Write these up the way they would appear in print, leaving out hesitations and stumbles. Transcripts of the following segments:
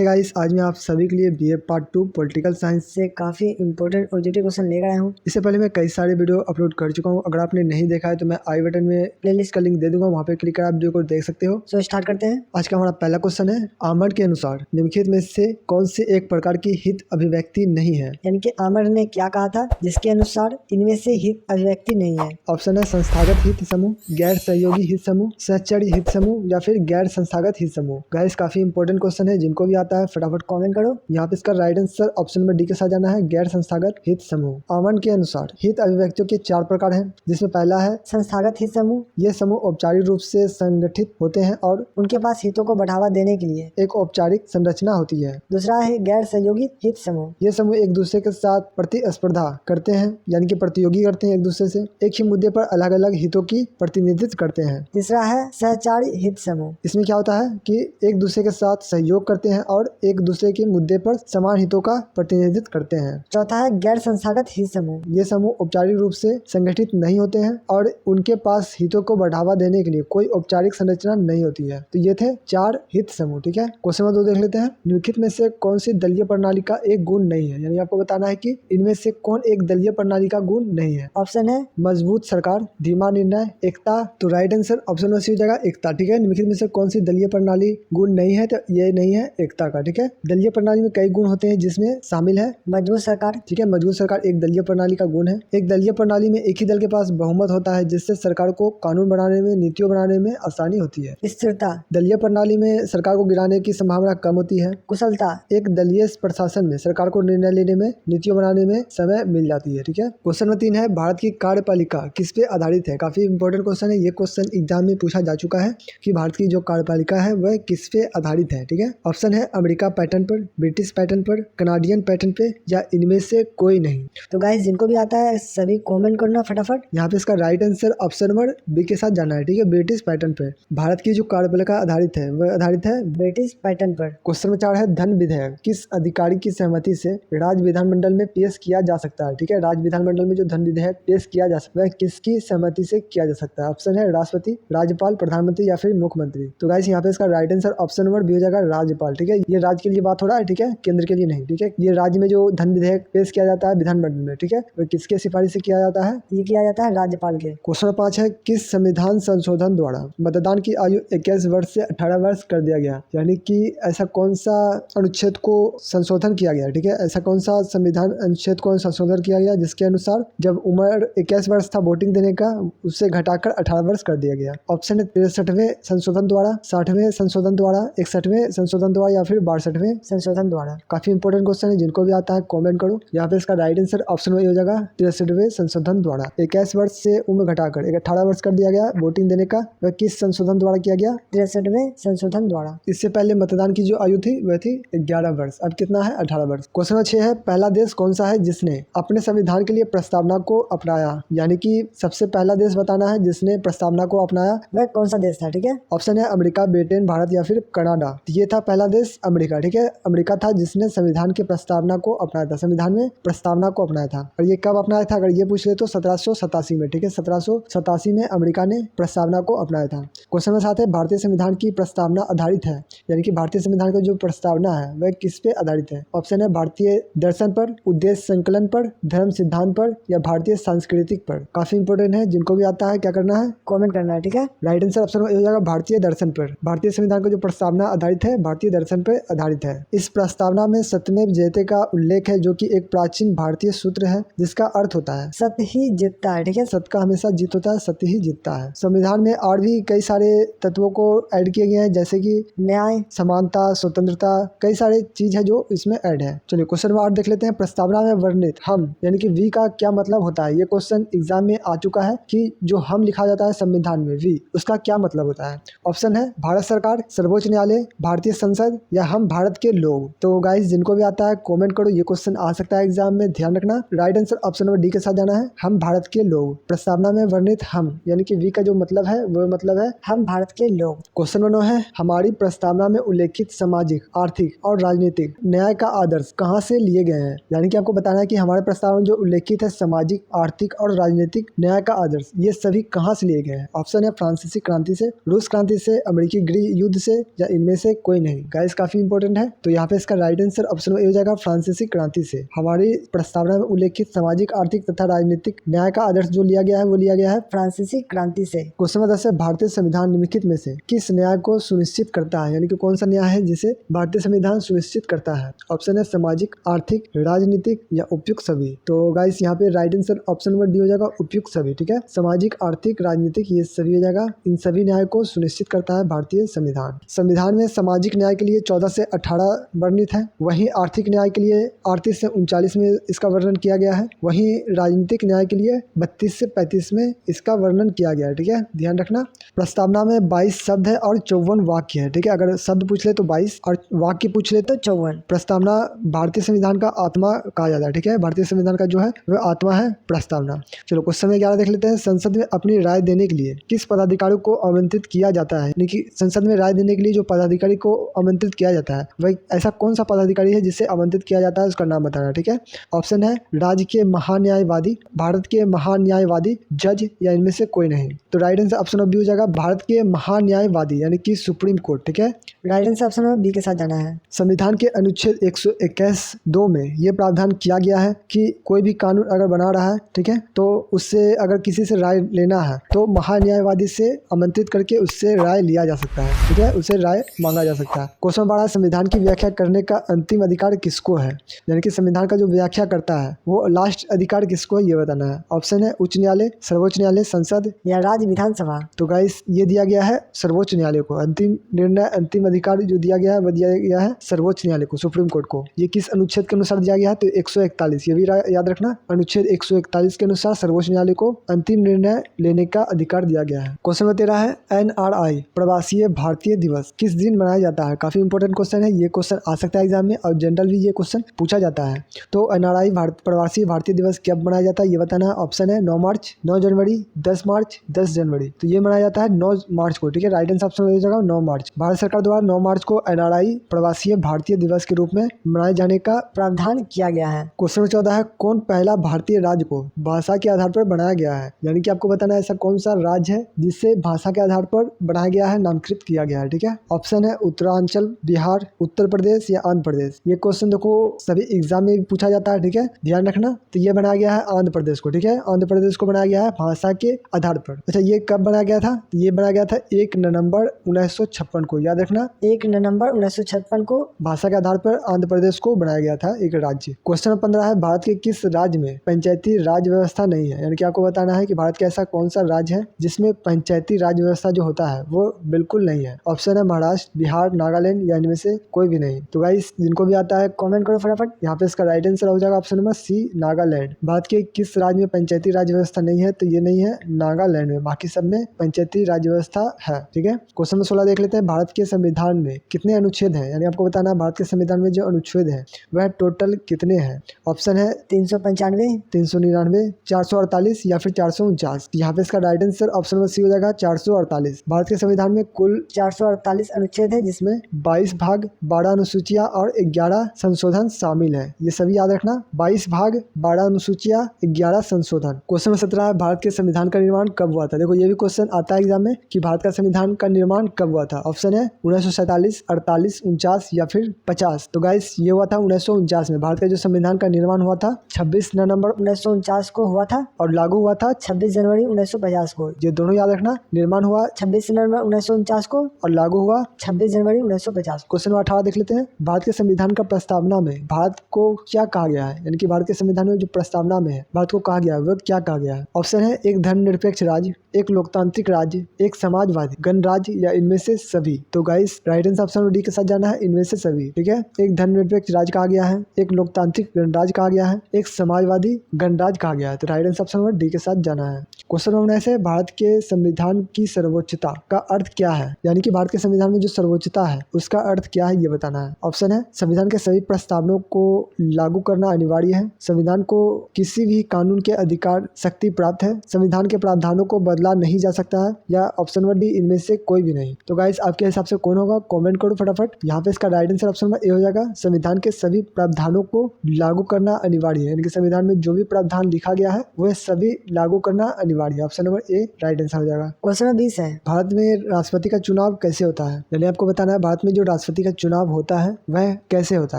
Hey guys, आज मैं आप सभी के लिए बीए पार्ट 2 पॉलिटिकल साइंस से काफ़ी इंपॉर्टेंट ऑब्जेक्टिव क्वेश्चन लेकर आया हूँ। इससे पहले मैं कई सारे वीडियो अपलोड कर चुका हूँ। अगर आपने नहीं देखा है तो मैं आई बटन में प्लेलिस्ट का लिंक दे दूंगा, वहाँ पे क्लिक कर आप वीडियो को देख सकते हो। सो स्टार्ट करते हैं। आज का हमारा पहला क्वेश्चन है, आमर के अनुसार निम्नलिखित में से कौन से एक प्रकार की हित अभिव्यक्ति नहीं है। यानी कि आमर ने क्या कहा था जिसके अनुसार इनमें से हित अभिव्यक्ति नहीं है। ऑप्शन है संस्थागत हित समूह, गैर सहयोगी हित समूह, सहचर्य हित समूह या फिर गैर संस्थागत हित समूह। गाइस काफी इंपॉर्टेंट क्वेश्चन है, जिनको भी आता है फटाफट कमेंट करो। यहाँ पे इसका राइट आंसर ऑप्शन में डी के साथ जाना है, गैर संस्थागत हित समूह। आमर के अनुसार हित अभिव्यक्तियों के 4 प्रकार हैं, जिसमें पहला है संस्थागत हित समूह। ये समूह औपचारिक रूप से संगठित होते हैं और उनके पास हितों को बढ़ावा देने के लिए एक औपचारिक संरचना होती है। दूसरा है गैर सहयोगी हित समूह। ये समूह एक दूसरे के साथ प्रतिस्पर्धा करते हैं, यानी कि प्रतियोगी करते हैं एक दूसरे से, एक ही मुद्दे पर अलग अलग हितों की प्रतिनिधित्व करते हैं। तीसरा है सहचारी हित समूह। इसमें क्या होता है कि एक दूसरे के साथ सहयोग करते हैं और एक दूसरे के मुद्दे पर समान हितों का प्रतिनिधित्व करते हैं। चौथा है गैर संस्थागत हित समूह। ये समूह औपचारिक रूप से संगठित नहीं होते हैं और उनके पास हितों को बढ़ावा देने के लिए कोई औपचारिक संरचना नहीं होती है। तो ये थे 4 हित समूह। ठीक है, क्वेश्चन नंबर 2 देख लेते हैं। निम्नलिखित में से कौन सी दलीय प्रणाली का एक गुण नहीं है, यानी आपको बताना है कि इनमें से कौन एक दलीय प्रणाली का गुण नहीं है। ऑप्शन है मजबूत सरकार, धीमा निर्णय, एकता। तो राइट आंसर ऑप्शन में सी हो जाएगा एकता। ठीक है, निम्नलिखित में से कौन सी दलीय प्रणाली गुण नहीं है, तो ये नहीं है एकता का। ठीक है, दलीय प्रणाली में कई गुण होते हैं, जिसमें शामिल है मजबूत सरकार। ठीक है, मजबूत सरकार एक दलीय प्रणाली का गुण है। एक दलीय प्रणाली में एक ही दल के पास बहुमत होता है, जिससे सरकार को कानून बनाने में, नीतियों बनाने में आसानी होती है। स्थिरता, दलीय प्रणाली में सरकार को गिराने की संभावना कम होती है। कुशलता, एक दलीय प्रशासन में सरकार को निर्णय लेने में, नीतियों बनाने में समय मिल जाती है। ठीक है, क्वेश्चन नंबर 3 है, भारत की कार्यपालिका किस पे आधारित है। काफी इंपॉर्टेंट क्वेश्चन है, ये क्वेश्चन एग्जाम में पूछा जा चुका है कि भारत की जो कार्यपालिका है वह किस पे आधारित है। ठीक है, ऑप्शन है अमेरिका पैटर्न पर, ब्रिटिश पैटर्न पर, कनाडियन पैटर्न पे या इनमें से कोई नहीं। तो गाइस जिनको भी आता है सभी कमेंट करना फटाफट। यहाँ पे इसका right answer option number B के साथ जाना है। ठीक है, ब्रिटिश पैटर्न पे भारत की जो कार्यपालिका आधारित है वह आधारित है ब्रिटिश पैटर्न पर। क्वेश्चन नंबर 4 है, धन विधेयक किस अधिकारी की सहमति से राज्य विधानमंडल में पेश किया जा सकता है। ठीक है, राज्य विधानमंडल में जो धन विधेयक पेश किया जा सकता है किसकी सहमति से किया जा सकता है। ऑप्शन है राष्ट्रपति, राज्यपाल, प्रधानमंत्री या फिर मुख्यमंत्री। तो गाइस यहाँ पे इसका right answer option number B हो जाएगा राज्यपाल। ठीक है, ये राज्य के लिए बात हो रहा है, ठीक है, केंद्र के लिए नहीं। ठीक है, ये राज्य में जो धन विधेयक पेश किया जाता है विधानमंडल में, ठीक है, वो किसके सिफारिश से किया जाता है, ये किया जाता है राज्यपाल के। क्वेश्चन नंबर 5 है, किस संविधान संशोधन द्वारा मतदान की आयु 21 वर्ष से 18 वर्ष कर दिया गया। यानी कि ऐसा कौन सा अनुच्छेद को संशोधन किया गया। ठीक है, ऐसा कौन सा संविधान अनुच्छेद को संशोधन किया गया जिसके अनुसार जब उम्र 21 वर्ष था वोटिंग देने का, उससे घटाकर 18 वर्ष कर दिया गया। ऑप्शन है 63वें संशोधन द्वारा, 60वें संशोधन द्वारा, 61वें संशोधन द्वारा या फिर 62वें संशोधन द्वारा। काफी इंपॉर्टेंट क्वेश्चन है, जिनको भी आता है कमेंट करो। यहाँ पे इसका राइट आंसर ऑप्शन में हो जाएगा 63वें संशोधन द्वारा। 21 वर्ष से उम्र घटाकर 18 वर्ष कर दिया गया वोटिंग देने का, वह किस संशोधन द्वारा किया गया, 63वें संशोधन द्वारा। इससे पहले मतदान की जो आयु थी वह थी 11 वर्ष, अब कितना है 18 वर्ष। क्वेश्चन नंबर 6 है, पहला देश कौन सा है जिसने अपने संविधान के लिए प्रस्तावना को अपनाया। यानी कि सबसे पहला देश बताना है जिसने प्रस्तावना को अपनाया, वह कौन सा देश था। ठीक है, ऑप्शन है अमेरिका, ब्रिटेन, भारत या फिर कनाडा। ये था पहला देश अमेरिका। ठीक है, अमेरिका था जिसने संविधान की प्रस्तावना को अपनाया था, संविधान में प्रस्तावना को अपनाया था। और ये कब अपनाया था, अगर ये पूछ ले तो 1787 में। ठीक है, 1787 में अमेरिका ने प्रस्तावना को अपनाया था। क्वेश्चन नंबर 7 है, भारतीय संविधान की प्रस्तावना आधारित है, यानी कि भारतीय संविधान का जो प्रस्तावना है वह किस पे आधारित है। ऑप्शन है भारतीय दर्शन पर, उद्देश्य संकलन पर, धर्म सिद्धांत पर या भारतीय सांस्कृतिक पर। काफी इंपोर्टेंट है, जिनको भी आता है क्या करना है, कमेंट करना है। ठीक है, राइट आंसर ऑप्शन हो जाएगा भारतीय दर्शन पर। भारतीय संविधान का जो प्रस्तावना आधारित है भारतीय दर्शन पर आधारित है। इस प्रस्तावना में सत्यमेव जयते का उल्लेख है, जो कि एक प्राचीन भारतीय सूत्र है जिसका अर्थ होता है सत्य ही जीतता है। ठीक है, सत्य का हमेशा जीत होता है, सत्य ही जीतता है। संविधान में और भी कई सारे तत्वों को ऐड किए गए हैं, जैसे कि न्याय, समानता, स्वतंत्रता, कई सारे चीज है जो इसमें ऐड है। चलिए क्वेश्चन नंबर 8 देख लेते हैं, प्रस्तावना में वर्णित हम यानी कि वी का क्या मतलब होता है। ये क्वेश्चन एग्जाम में आ चुका है कि जो हम लिखा जाता है संविधान में वी, उसका क्या मतलब होता है। ऑप्शन है भारत सरकार, सर्वोच्च न्यायालय, भारतीय संसद या हम भारत के लोग। तो गाइस जिनको भी आता है कमेंट करो, ये क्वेश्चन आ सकता है एग्जाम में, ध्यान रखना। Right answer option number D के साथ जाना है, हम भारत के लोग। प्रस्तावना में वर्णित हम यानी कि वी का जो मतलब है वो मतलब है हम भारत के लोग। क्वेश्चन नंबर 9 है, हमारी प्रस्तावना में उल्लेखित सामाजिक, आर्थिक और राजनीतिक न्याय का आदर्श कहाँ से लिए गए हैं। यानी कि आपको बताना है कि हमारे प्रस्तावना में जो उल्लेखित है सामाजिक, आर्थिक और राजनीतिक न्याय का आदर्श, ये सभी कहाँ से लिए गए हैं। ऑप्शन है फ्रांसीसी क्रांति से, रूस क्रांति से, अमेरिकी गृह युद्ध से या इनमें से कोई नहीं। गाइस काफी काफी इंपॉर्टेंट है। तो यहाँ पे इसका राइट आंसर ऑप्शन में हो जाएगा फ्रांसीसी क्रांति से। हमारी प्रस्तावना में उल्लेखित सामाजिक, आर्थिक तथा राजनीतिक न्याय का आदर्श जो लिया गया है वो लिया गया है फ्रांसीसी क्रांति से। क्वेश्चन नंबर 10 है भारतीय संविधान निम्नलिखित में से किस न्याय को सुनिश्चित करता है, यानी कि कौन सा न्याय है जिसे भारतीय संविधान सुनिश्चित करता है। ऑप्शन है सामाजिक, आर्थिक, राजनीतिक या उपयुक्त सभी। तो गाइस यहाँ पे right answer option number D हो जाएगा उपयुक्त सभी। ठीक है, सामाजिक, आर्थिक, राजनीतिक ये सभी हो जाएगा। इन सभी न्याय को सुनिश्चित करता है भारतीय संविधान। संविधान में सामाजिक न्याय के लिए 14 से 18 वर्णित है, वहीं आर्थिक न्याय के लिए 38 से 39 में इसका वर्णन किया गया है, वहीं राजनीतिक न्याय के लिए 32 से 35 में इसका वर्णन किया गया है। ठीक है, ध्यान रखना। प्रस्तावना में 22 शब्द है और 54 वाक्य है। ठीक है, अगर शब्द पूछ ले तो 22 और वाक्य पूछ ले तो 54। प्रस्तावना भारतीय संविधान का आत्मा कहा जाता है। ठीक है, भारतीय संविधान का जो है वह आत्मा है प्रस्तावना। चलो क्वेश्चन में 11 देख लेते हैं। संसद में अपनी राय देने के लिए किस पदाधिकारी को आमंत्रित किया जाता है, यानी कि संसद में राय देने के लिए जो पदाधिकारी को आमंत्रित किया जाता है वह ऐसा कौन सा पदाधिकारी है जिसे आमंत्रित किया जाता है, उसका नाम बताना। ठीक है, ऑप्शन है राज्य के महान्यायवादी, भारत के महान्यायवादी, जज या इनमें से कोई नहीं। तो राइट आंसर ऑप्शन बी हो जाएगा भारत के महान्यायवादी यानी कि सुप्रीम कोर्ट। ठीक है, right answer option number B के साथ जाना है। संविधान के अनुच्छेद 121(2) में यह प्रावधान किया गया है कि कोई भी कानून अगर बना रहा है, ठीक है, तो उससे अगर किसी से राय लेना है तो महान्यायवादी से आमंत्रित करके उससे राय लिया जा सकता है। ठीक है, उससे राय मांगा जा सकता है। क्वेश्चन 12 संविधान की व्याख्या करने का अंतिम अधिकार किसको है, यानी कि संविधान का जो व्याख्या करता है वो लास्ट अधिकार किसको है ये बताना है। ऑप्शन है उच्च न्यायालय, सर्वोच्च न्यायालय, संसद या राज्य विधानसभा। तो गाइस ये दिया गया है सर्वोच्च न्यायालय को। अंतिम निर्णय, अंतिम अधिकार जो दिया गया है वह दिया गया है सर्वोच्च न्यायालय को, सुप्रीम कोर्ट को। ये किस अनुच्छेद के अनुसार दिया गया है तो 141, ये भी याद रखना। अनुच्छेद 141 के अनुसार सर्वोच्च न्यायालय को अंतिम निर्णय लेने का अधिकार दिया गया है। क्वेश्चन नंबर 13 है NRI प्रवासीय भारतीय दिवस किस दिन मनाया जाता है। काफी इंपॉर्टेंट क्वेश्चन है, ये क्वेश्चन आ सकता है एग्जाम में और जनरल भी ये क्वेश्चन पूछा जाता है। तो NRI प्रवासी भारतीय दिवस कब मनाया जाता है ये बताना है। ऑप्शन है 9 मार्च, 9 जनवरी, 10 मार्च, 10 जनवरी। तो ये मनाया जाता है 9 मार्च को। ठीक है, राइट आंसर ऑप्शन हो जाएगा 9 मार्च। भारत सरकार द्वारा 9 मार्च को NRI प्रवासी भारतीय दिवस के रूप में मनाए जाने का प्रावधान किया गया है। क्वेश्चन 14 है कौन पहला भारतीय राज्य को भाषा के आधार पर बनाया गया है, यानी कि आपको बताना है ऐसा कौन सा राज्य है जिससे भाषा के आधार पर बनाया गया है, नामकृत किया गया है। ठीक है, ऑप्शन है उत्तरांचल, बिहार, उत्तर प्रदेश या आंध्र प्रदेश। ये क्वेश्चन देखो सभी एग्जाम में पूछा जाता है। ठीक है, ध्यान रखना। तो ये बनाया गया है आंध्र प्रदेश को। ठीक है, आंध्र प्रदेश को बनाया गया है भाषा के आधार पर। अच्छा, ये कब बनाया गया था, ये बनाया गया था 1 नवंबर 1956 को। याद रखना 1 नवंबर 1956 को भाषा के आधार पर आंध्र प्रदेश को बनाया गया था एक राज्य। क्वेश्चन 15 है भारत के किस राज्य में पंचायती राज व्यवस्था नहीं है, यानी कि आपको बताना है कि भारत का ऐसा कौन सा राज्य है जिसमें पंचायती राज व्यवस्था जो होता है वो बिल्कुल नहीं है। ऑप्शन है महाराष्ट्र, बिहार, नागालैंड या इनमें से कोई भी नहीं। तो गाइस जिनको भी आता है कमेंट करो फटाफट। यहाँ पे इसका राइट आंसर हो जाएगा option number C Nagaland. Bharat के किस राज्य में पंचायती राज व्यवस्था नहीं है तो ये नहीं है नागालैंड में, बाकी सब में पंचायती राज व्यवस्था है। ठीक है, क्वेश्चन नंबर 16 देख लेते हैं। भारत के संविधान में कितने अनुच्छेद हैं, यानी आपको बताना है भारत के संविधान में जो अनुच्छेद है वह टोटल कितने हैं। ऑप्शन है 395, 399, 448 या फिर 449। यहाँ पे इसका right answer option number C हो जाएगा 448। भारत के संविधान में कुल 448 अनुच्छेद है जिसमें 22 भाग, 12 अनुसूचियां और 11 संशोधन शामिल है। ये सभी याद रखना, 22 भाग, 12 अनुसूचियां, 11 संशोधन। क्वेश्चन 17 है भारत के संविधान का निर्माण कब हुआ था। देखो ये भी क्वेश्चन आता है एग्जाम में कि भारत का संविधान का निर्माण कब हुआ था। ऑप्शन है 1947, 48, 49 या फिर 50। तो गाइस ये हुआ था 1949 में। भारत का जो संविधान का निर्माण हुआ था 26 नवंबर 1949 को हुआ था और लागू हुआ था 26 जनवरी 1950 को। ये दोनों याद रखना, निर्माण हुआ 26 नवंबर 1949 को और लागू हुआ 26 जनवरी 1950। क्वेश्चन 18 देख लेते हैं। भारत के संविधान का प्रस्तावना में भारत को क्या कहा गया है, यानी कि भारत के संविधान में जो प्रस्तावना में है भारत को कहा गया है वह क्या कहा गया है। ऑप्शन है एक धर्मनिरपेक्ष राज्य, एक लोकतांत्रिक राज्य, एक समाजवादी गणराज्य या इनमें से सभी। तो guys right answer option D के साथ जाना है, इनमें से सभी। ठीक है, एक धर्मनिरपेक्ष राज्य कहा गया है, एक लोकतांत्रिक गणराज्य कहा गया है, एक समाजवादी गणराज्य कहा गया है। तो राइट आंसर ऑप्शन डी के साथ जाना है। क्वेश्चन नंबर 19 है भारत के संविधान की सर्वोच्चता का अर्थ क्या है, यानी कि भारत के संविधान में जो सर्वोच्चता है उसका अर्थ क्या है ये बताना है। ऑप्शन है संविधान के सभी प्रस्तावनों को लागू करना अनिवार्य है, संविधान को किसी भी कानून के अधिकार शक्ति प्राप्त है, संविधान के प्रावधानों को बदला नहीं जा सकता है, या ऑप्शन नंबर डी इनमें से कोई भी नहीं। तो गाइस आपके हिसाब से कौन होगा कमेंट करो फटाफट। यहाँ पे इसका right answer option number A हो जाएगा, संविधान के सभी प्रावधानों को लागू करना अनिवार्य है, यानी कि संविधान में जो भी प्रावधान लिखा गया है वह सभी लागू करना अनिवार्य है। Option number A right answer हो जाएगा। क्वेश्चन नंबर 20 है भारत में राष्ट्रपति का चुनाव कैसे होता है, यानी आपको बताना है भारत में जो राष्ट्रपति का चुनाव होता है वह कैसे होता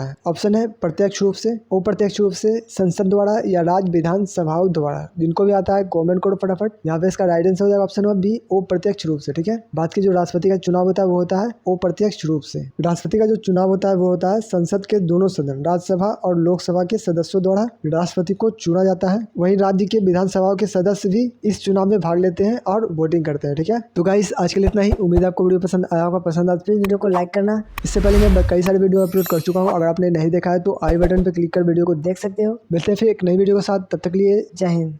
है। ऑप्शन है प्रत्यक्ष रूप से, अप्रत्यक्ष रूप से, संसद द्वारा या राज्य विधानसभाओं द्वारा। जिनको भी आता है कमेंट करो फटाफट। यहाँ पे इसका राइट आंसर हो जाएगा ऑप्शन नंबर बी, अप्रत्यक्ष रूप से। ठीक है, बात की जो राष्ट्रपति का चुनाव होता है वो होता है अप्रत्यक्ष रूप से। राष्ट्रपति का जो चुनाव होता है वो होता है संसद के दोनों सदन राज्यसभा और लोकसभा के सदस्यों द्वारा राष्ट्रपति को चुना जाता है। वहीं राज्य के विधानसभाओं के सदस्य भी इस चुनाव में भाग लेते हैं और वोटिंग करते हैं। ठीक है, तो गाइस आज के लिए इतना ही। उम्मीद है आपको वीडियो पसंद आया होगा। पसंद आया तो प्लीज वीडियो को लाइक करना। इससे पहले मैं कई सारे वीडियो अपलोड कर चुका हूँ, अगर आपने नहीं देखा है तो आई बटन पर क्लिक कर वीडियो को देख सकते हो। मिलते हैं फिर एक नई वीडियो के साथ, तब तक के लिए जय हिंद।